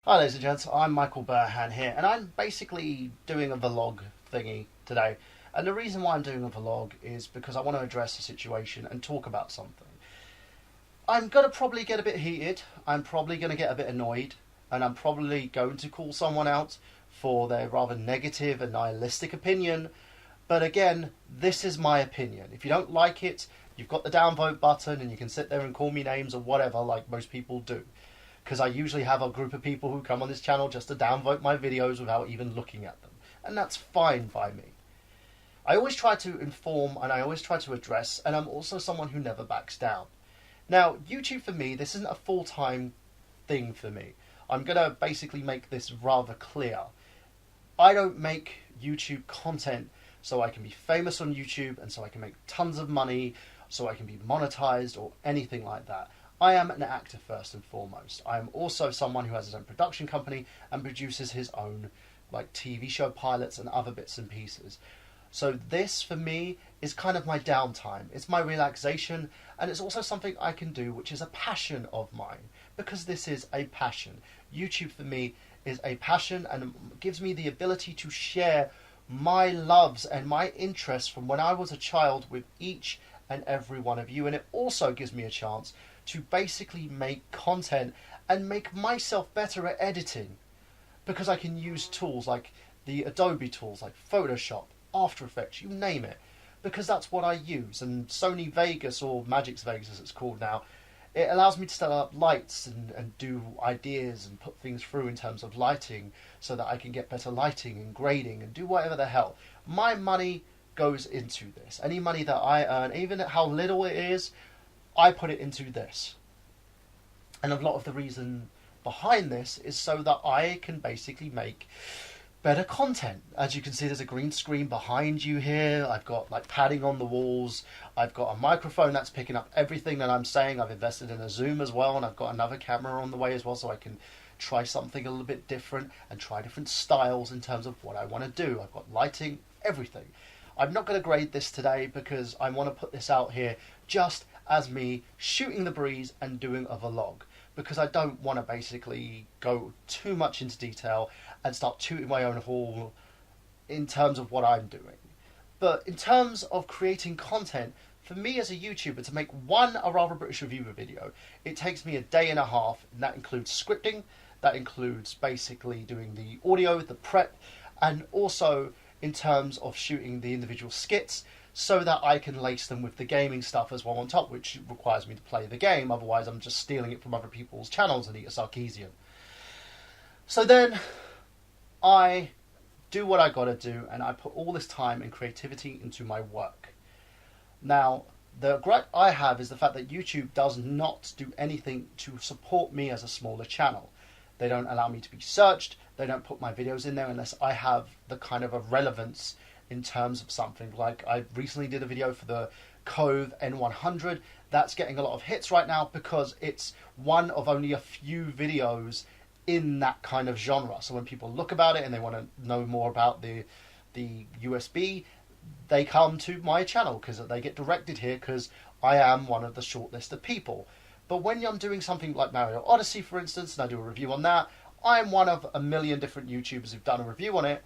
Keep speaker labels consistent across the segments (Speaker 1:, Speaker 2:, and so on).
Speaker 1: Hi ladies and gents, I'm Michael Burhan here, and I'm basically doing a vlog thingy today. And the reason why I'm doing a vlog is because I want to address a situation and talk about something. I'm going to probably get a bit heated, I'm probably going to get a bit annoyed, and I'm probably going to call someone out for their rather negative and nihilistic opinion. But again, this is my opinion. If you don't like it, you've got the downvote button and you can sit there and call me names or whatever like most people do. Because I usually have a group of people who come on this channel just to downvote my videos without even looking at them. And that's fine by me. I always try to inform and I always try to address, and I'm also someone who never backs down. Now, YouTube for me, this isn't a full-time thing for me. I'm going to basically make this rather clear. I don't make YouTube content so I can be famous on YouTube and so I can make tons of money, so I can be monetized or anything like that. I am an actor first and foremost. I am also someone who has his own production company and produces his own TV show pilots and other bits and pieces. So this for me is kind of my downtime. It's my relaxation, and it's also something I can do which is a passion of mine, because this is a passion. YouTube for me is a passion and gives me the ability to share my loves and my interests from when I was a child with each and every one of you, and it also gives me a chance to basically make content and make myself better at editing, because I can use tools like the Adobe tools like Photoshop, After Effects, you name it, because that's what I use. And Sony Vegas, or Magix Vegas as it's called now, it allows me to set up lights and do ideas and put things through in terms of lighting so that I can get better lighting and grading and do whatever the hell. My money goes into this. Any money that I earn, even how little it is, I put it into this. And a lot of the reason behind this is so that I can basically make better content. As you can see, there's a green screen behind you here. I've got padding on the walls. I've got a microphone that's picking up everything that I'm saying. I've invested in a zoom as well, and I've got another camera on the way as well, so I can try something a little bit different and try different styles in terms of what I want to do. I've got lighting, everything. I'm not going to grade this today because I want to put this out here just as me shooting the breeze and doing a vlog, because I don't want to basically go too much into detail and start tooting my own horn in terms of what I'm doing. But in terms of creating content, for me as a YouTuber, to make a rather British reviewer video, it takes me a day and a half, and that includes scripting, that includes basically doing the audio, the prep, and also in terms of shooting the individual skits, so that I can lace them with the gaming stuff as well on top, which requires me to play the game. Otherwise, I'm just stealing it from other people's channels and eat a Sarkeesian. So then, I do what I gotta do, and I put all this time and creativity into my work. Now, the gripe I have is the fact that YouTube does not do anything to support me as a smaller channel. They don't allow me to be searched. They don't put my videos in there unless I have the kind of a relevance in terms of something. Like I recently did a video for the Cove N100. That's getting a lot of hits right now because it's one of only a few videos in that kind of genre. So when people look about it and they want to know more about the USB, they come to my channel because they get directed here because I am one of the shortlisted people. But when I'm doing something like Mario Odyssey, for instance, and I do a review on that, I'm one of a million different YouTubers who've done a review on it,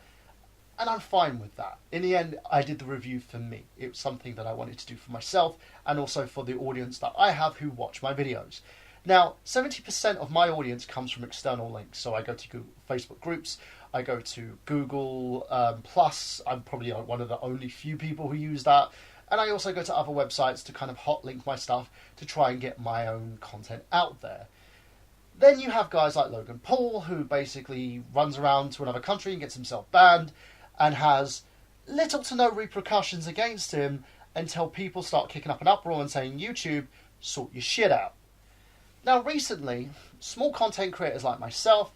Speaker 1: and I'm fine with that. In the end, I did the review for me. It was something that I wanted to do for myself and also for the audience that I have who watch my videos. Now, 70% of my audience comes from external links. So I go to Google, Facebook groups, I go to Google Plus. I'm probably one of the only few people who use that. And I also go to other websites to kind of hot link my stuff to try and get my own content out there. Then you have guys like Logan Paul, who basically runs around to another country and gets himself banned and has little to no repercussions against him until people start kicking up an uproar and saying, YouTube, sort your shit out. Now recently, small content creators like myself,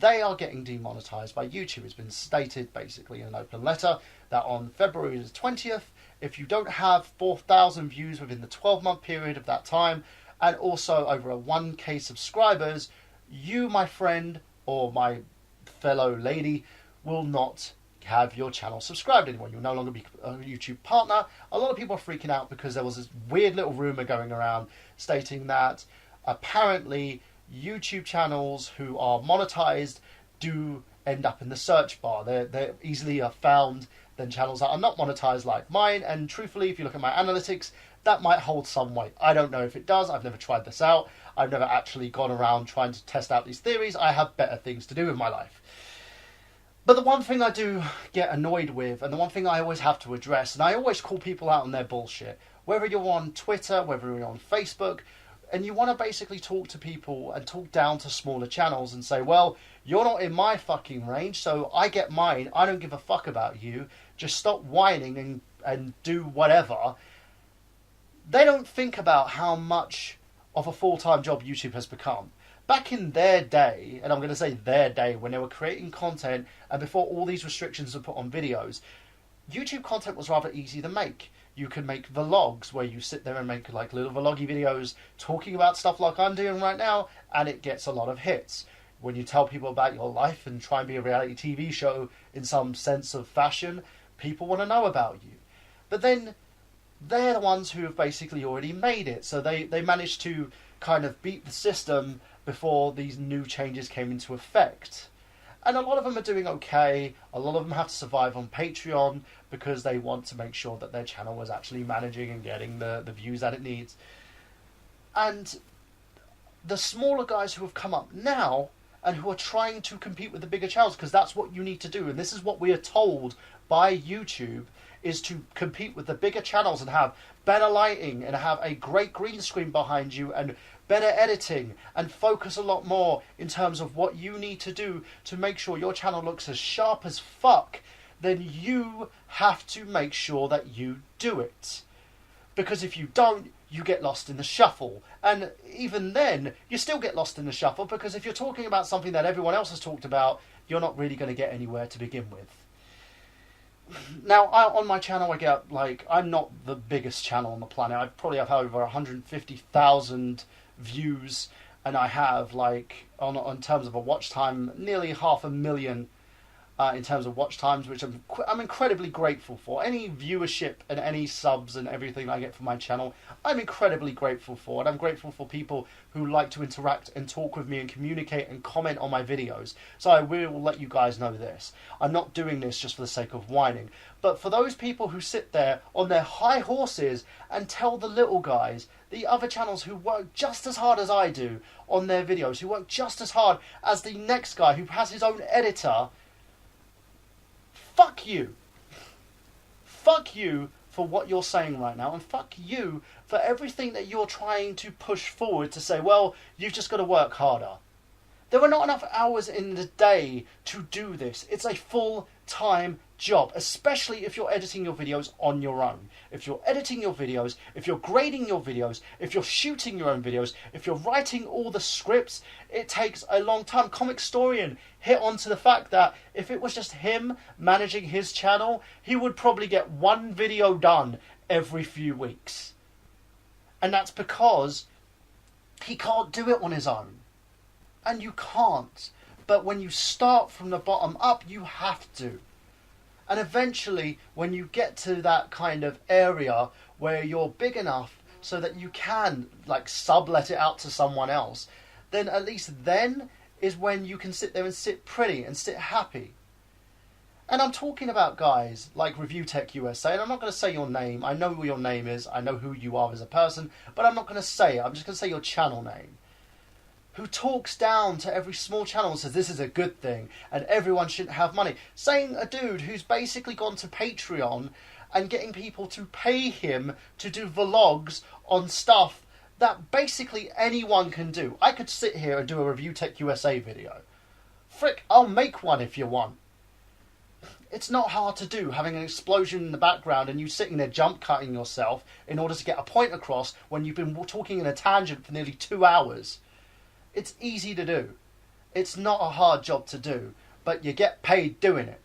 Speaker 1: they are getting demonetized by YouTube. It's been stated basically in an open letter that on February the 20th, if you don't have 4,000 views within the 12-month period of that time, and also over a 1K subscribers, you, my friend, or my fellow lady, will not have your channel subscribed anymore. You'll no longer be a YouTube partner. A lot of people are freaking out because there was this weird little rumor going around stating that apparently YouTube channels who are monetized do end up in the search bar. They're easily found than channels that are not monetized like mine. And truthfully, if you look at my analytics, that might hold some weight. I don't know if it does. I've never tried this out. I've never actually gone around trying to test out these theories. I have better things to do in my life. But the one thing I do get annoyed with, and the one thing I always have to address, and I always call people out on their bullshit, whether you're on Twitter, whether you're on Facebook, and you want to basically talk to people and talk down to smaller channels and say, well, you're not in my fucking range, so I get mine. I don't give a fuck about you. Just stop whining and do whatever. They don't think about how much of a full-time job YouTube has become. Back in their day, and I'm going to say their day, when they were creating content and before all these restrictions were put on videos, YouTube content was rather easy to make. You could make vlogs where you sit there and make like little vloggy videos talking about stuff like I'm doing right now, and it gets a lot of hits. When you tell people about your life and try and be a reality TV show in some sense of fashion, people want to know about you. But then they're the ones who have basically already made it. So they managed to kind of beat the system before these new changes came into effect. And a lot of them are doing okay. A lot of them have to survive on Patreon because they want to make sure that their channel is actually managing and getting the views that it needs. And the smaller guys who have come up now and who are trying to compete with the bigger channels, because that's what you need to do, and this is what we are told by YouTube, is to compete with the bigger channels and have better lighting and have a great green screen behind you and better editing and focus a lot more in terms of what you need to do to make sure your channel looks as sharp as fuck. Then you have to make sure that you do it. Because if you don't, you get lost in the shuffle. And even then, you still get lost in the shuffle, because if you're talking about something that everyone else has talked about, you're not really going to get anywhere to begin with. Now, on my channel, I get, I'm not the biggest channel on the planet. I probably have over 150,000 views, and I have, on terms of a watch time, nearly 500,000 in terms of watch times, which I'm incredibly grateful for. Any viewership and any subs and everything I get from my channel, I'm incredibly grateful for. And I'm grateful for people who like to interact and talk with me and communicate and comment on my videos. So I will let you guys know this. I'm not doing this just for the sake of whining. But for those people who sit there on their high horses and tell the little guys, the other channels who work just as hard as I do on their videos, who work just as hard as the next guy who has his own editor, fuck you. Fuck you for what you're saying right now, and fuck you for everything that you're trying to push forward to say, well, you've just got to work harder. There are not enough hours in the day to do this. It's a full-time job, especially if you're editing your videos on your own. If you're editing your videos, if you're grading your videos, if you're shooting your own videos, if you're writing all the scripts, it takes a long time. Comic Storian hit onto the fact that if it was just him managing his channel, he would probably get one video done every few weeks. And that's because he can't do it on his own. And you can't. But when you start from the bottom up, you have to. And eventually, when you get to that kind of area where you're big enough so that you can, sublet it out to someone else, then at least then is when you can sit there and sit pretty and sit happy. And I'm talking about guys like Review Tech USA, and I'm not going to say your name. I know who your name is. I know who you are as a person, but I'm not going to say it. I'm just going to say your channel name. Who talks down to every small channel and says this is a good thing and everyone shouldn't have money. Saying a dude who's basically gone to Patreon and getting people to pay him to do vlogs on stuff that basically anyone can do. I could sit here and do a Review Tech USA video. Frick, I'll make one if you want. It's not hard to do, having an explosion in the background and you sitting there jump cutting yourself in order to get a point across when you've been talking in a tangent for nearly 2 hours. It's easy to do. It's not a hard job to do, but you get paid doing it.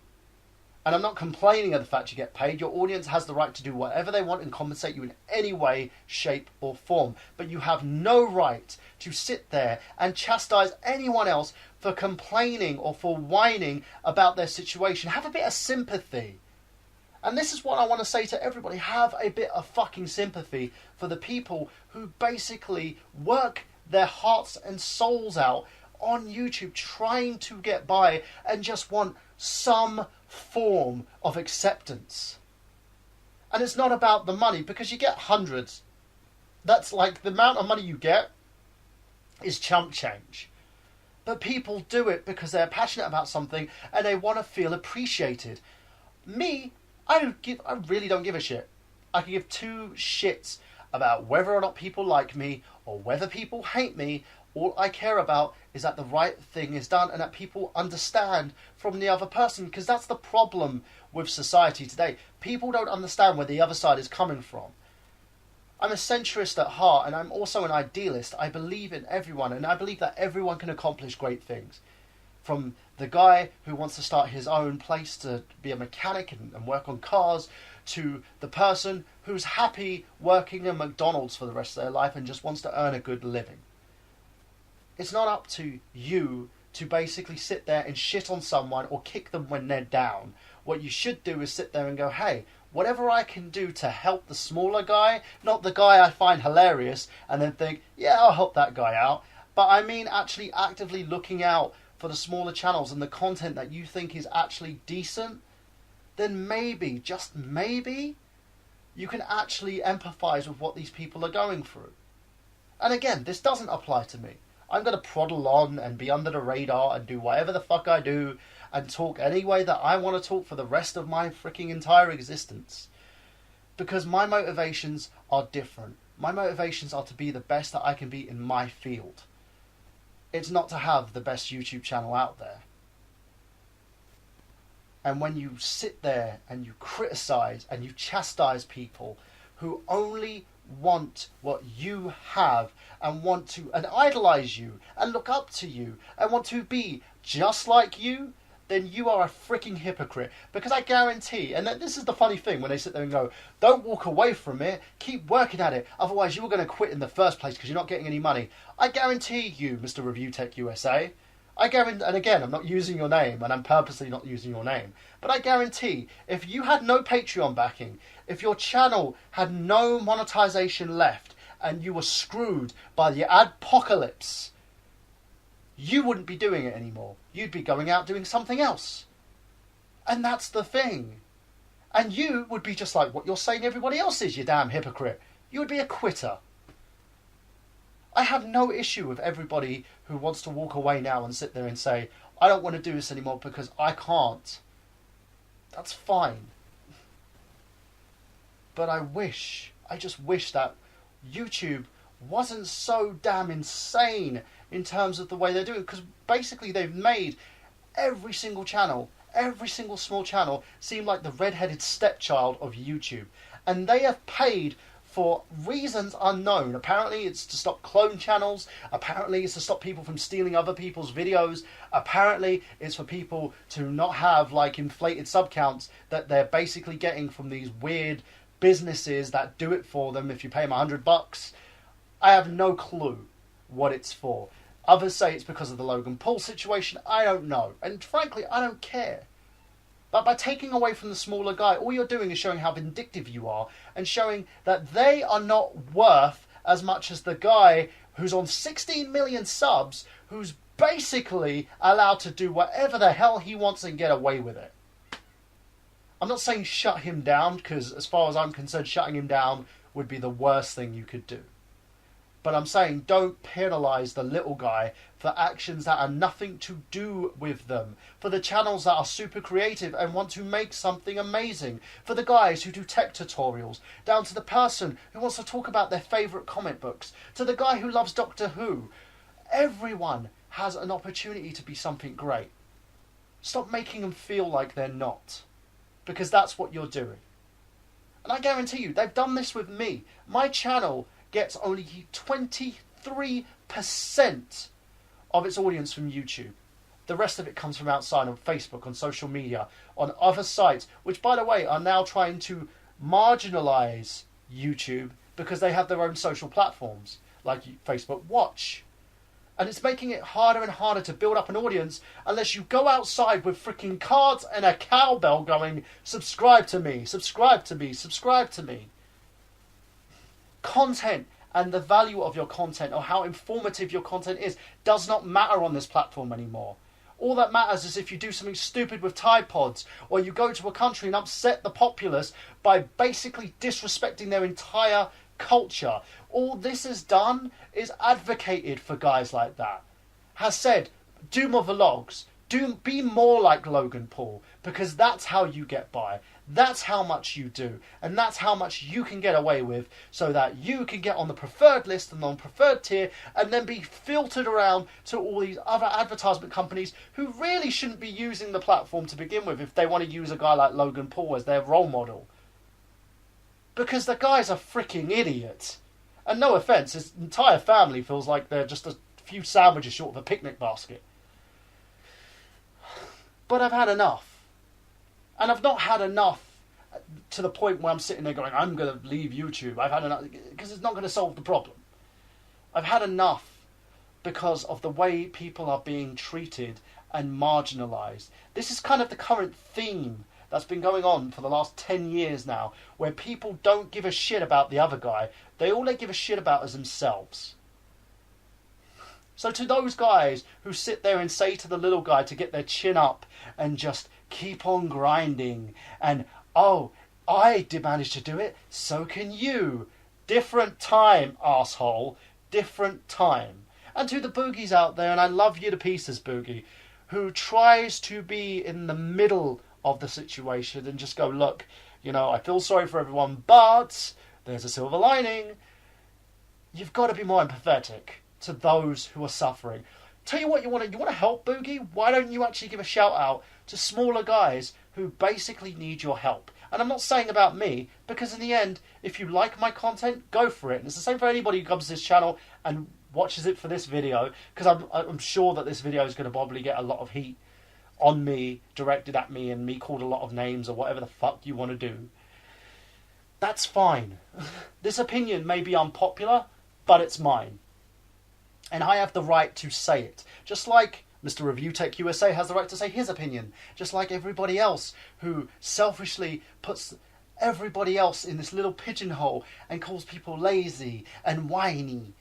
Speaker 1: And I'm not complaining of the fact you get paid. Your audience has the right to do whatever they want and compensate you in any way, shape or form. But you have no right to sit there and chastise anyone else for complaining or for whining about their situation. Have a bit of sympathy. And this is what I want to say to everybody. Have a bit of fucking sympathy for the people who basically work their hearts and souls out on YouTube trying to get by and just want some form of acceptance. And it's not about the money, because you get hundreds. That's like the amount of money you get is chump change. But people do it because they're passionate about something and they want to feel appreciated. Me, I really don't give a shit. I can give two shits about whether or not people like me or whether people hate me. All I care about is that the right thing is done and that people understand from the other person, because that's the problem with society today. People don't understand where the other side is coming from. I'm a centrist at heart, and I'm also an idealist. I believe in everyone, and I believe that everyone can accomplish great things. From the guy who wants to start his own place to be a mechanic and work on cars, to the person who's happy working at McDonald's for the rest of their life and just wants to earn a good living. It's not up to you to basically sit there and shit on someone or kick them when they're down. What you should do is sit there and go, hey, whatever I can do to help the smaller guy, not the guy I find hilarious, and then think, yeah, I'll help that guy out. But I mean actually actively looking out for the smaller channels and the content that you think is actually decent, then maybe, just maybe, you can actually empathise with what these people are going through. And again, this doesn't apply to me. I'm going to proddle on and be under the radar and do whatever the fuck I do and talk any way that I want to talk for the rest of my freaking entire existence. Because my motivations are different. My motivations are to be the best that I can be in my field. It's not to have the best YouTube channel out there. And when you sit there and you criticise and you chastise people who only want what you have and want to and idolise you and look up to you and want to be just like you, then you are a freaking hypocrite. Because I guarantee, and this is the funny thing when they sit there and go, don't walk away from it, keep working at it, otherwise you were going to quit in the first place because you're not getting any money. I guarantee you, Mr. Review Tech USA, I guarantee, and again, I'm not using your name, and I'm purposely not using your name, but I guarantee, if you had no Patreon backing, if your channel had no monetization left, and you were screwed by the adpocalypse, you wouldn't be doing it anymore. You'd be going out doing something else. And that's the thing. And you would be just like what you're saying everybody else is, you damn hypocrite. You would be a quitter. I have no issue with everybody who wants to walk away now and sit there and say, I don't want to do this anymore because I can't. That's fine. But I just wish that YouTube wasn't so damn insane in terms of the way they're doing. Because basically they've made every single channel, every single small channel, seem like the red-headed stepchild of YouTube. And they have paid for reasons unknown. Apparently it's to stop clone channels. Apparently it's to stop people from stealing other people's videos. Apparently it's for people to not have like inflated sub counts that they're basically getting from these weird businesses that do it for them if you pay them $100. I have no clue what it's for. Others say it's because of the Logan Paul situation. I don't know. And frankly, I don't care. But by taking away from the smaller guy, all you're doing is showing how vindictive you are and showing that they are not worth as much as the guy who's on 16 million subs, who's basically allowed to do whatever the hell he wants and get away with it. I'm not saying shut him down, because as far as I'm concerned, shutting him down would be the worst thing you could do. But I'm saying don't penalise the little guy for actions that are nothing to do with them. For the channels that are super creative and want to make something amazing. For the guys who do tech tutorials. Down to the person who wants to talk about their favourite comic books. To the guy who loves Doctor Who. Everyone has an opportunity to be something great. Stop making them feel like they're not. Because that's what you're doing. And I guarantee you, they've done this with me. My channel gets only 23% of its audience from YouTube. The rest of it comes from outside, on Facebook, on social media, on other sites, which, by the way, are now trying to marginalise YouTube because they have their own social platforms, like Facebook Watch. And it's making it harder and harder to build up an audience unless you go outside with freaking cards and a cowbell going, subscribe to me, subscribe to me, subscribe to me. Content and the value of your content or how informative your content is does not matter on this platform anymore. All that matters is if you do something stupid with Tide Pods, or you go to a country and upset the populace by basically disrespecting their entire culture. All this has done is advocated for guys like that. Has said, do more vlogs, be more like Logan Paul, because that's how you get by. That's how much you do, and that's how much you can get away with, so that you can get on the preferred list and non-preferred tier, and then be filtered around to all these other advertisement companies who really shouldn't be using the platform to begin with if they want to use a guy like Logan Paul as their role model. Because the guy's a freaking idiot. And no offence, his entire family feels like they're just a few sandwiches short of a picnic basket. But I've had enough. And I've not had enough to the point where I'm sitting there going, I'm going to leave YouTube. I've had enough, because it's not going to solve the problem. I've had enough because of the way people are being treated and marginalised. This is kind of the current theme that's been going on for the last 10 years now, where people don't give a shit about the other guy. All they give a shit about is themselves. So to those guys who sit there and say to the little guy to get their chin up and just keep on grinding and, oh, I did manage to do it, so can you. Different time, asshole. Different time. And to the boogies out there, and I love you to pieces, Boogie, who tries to be in the middle of the situation and just go, look, I feel sorry for everyone, but there's a silver lining. You've got to be more empathetic to those who are suffering. Tell you what, you want to help, Boogie? Why don't you actually give a shout out to smaller guys who basically need your help? And I'm not saying about me, because in the end, if you like my content, go for it. And it's the same for anybody who comes to this channel and watches it for this video, because I'm sure that this video is going to probably get a lot of heat on me, directed at me, and me called a lot of names or whatever the fuck you want to do. That's fine. This opinion may be unpopular, but it's mine. And I have the right to say it. Just like Mr. Review Tech USA has the right to say his opinion. Just like everybody else who selfishly puts everybody else in this little pigeonhole and calls people lazy and whiny.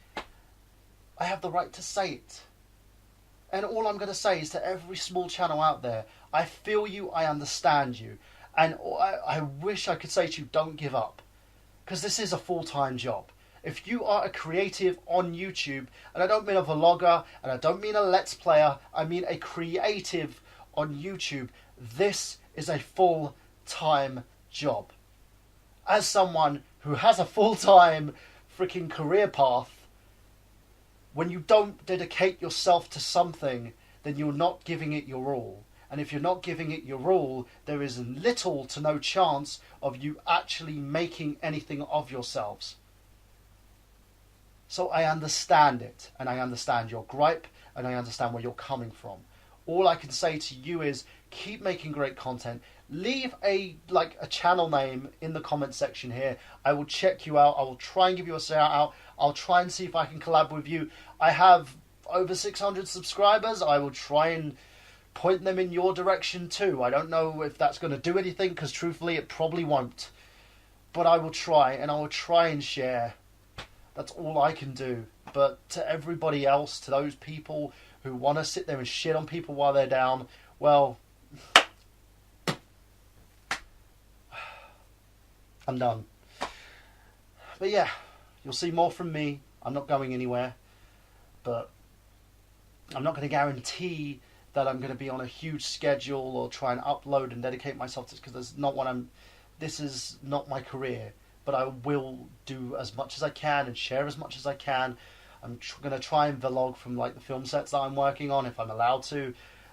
Speaker 1: I have the right to say it. And all I'm going to say is to every small channel out there, I feel you, I understand you. And I wish I could say to you, don't give up. Because this is a full-time job. If you are a creative on YouTube, and I don't mean a vlogger, and I don't mean a let's player, I mean a creative on YouTube, this is a full-time job. As someone who has a full-time freaking career path, when you don't dedicate yourself to something, then you're not giving it your all. And if you're not giving it your all, there is little to no chance of you actually making anything of yourselves. So I understand it, and I understand your gripe, and I understand where you're coming from. All I can say to you is keep making great content. Leave a channel name in the comment section here. I will check you out. I will try and give you a shout out. I'll try and see if I can collab with you. I have over 600 subscribers. I will try and point them in your direction too. I don't know if that's going to do anything, because truthfully it probably won't. But I will try, and I will try and share. That's all I can do. But to everybody else, to those people who want to sit there and shit on people while they're down, well, I'm done. But yeah, you'll see more from me. I'm not going anywhere. But I'm not going to guarantee that I'm going to be on a huge schedule or try and upload and dedicate myself to this, because this is not my career. But I will do as much as I can and share as much as I can. I'm going to try and vlog from the film sets that I'm working on, if I'm allowed to,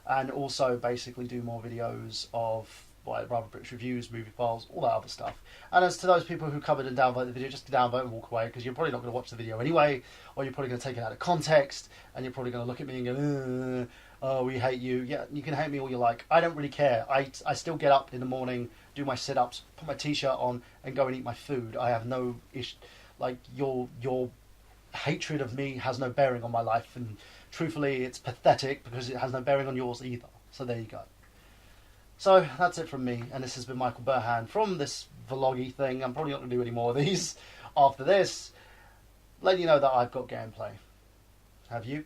Speaker 1: and also basically do more videos of Rather Bricks reviews, movie files, all that other stuff. And as to those people who covered and downvote the video, just downvote and walk away, because you're probably not going to watch the video anyway, or you're probably going to take it out of context, and you're probably going to look at me and go, oh, we hate you. Yeah, you can hate me all you like. I don't really care. I still get up in the morning, do my sit-ups, put my t-shirt on, and go and eat my food. I have no issue. Your hatred of me has no bearing on my life, and truthfully, it's pathetic, because it has no bearing on yours either. So there you go. So that's it from me, and this has been Michael Burhan from this vloggy thing. I'm probably not going to do any more of these after this. letting you know that I've got gameplay. Have you?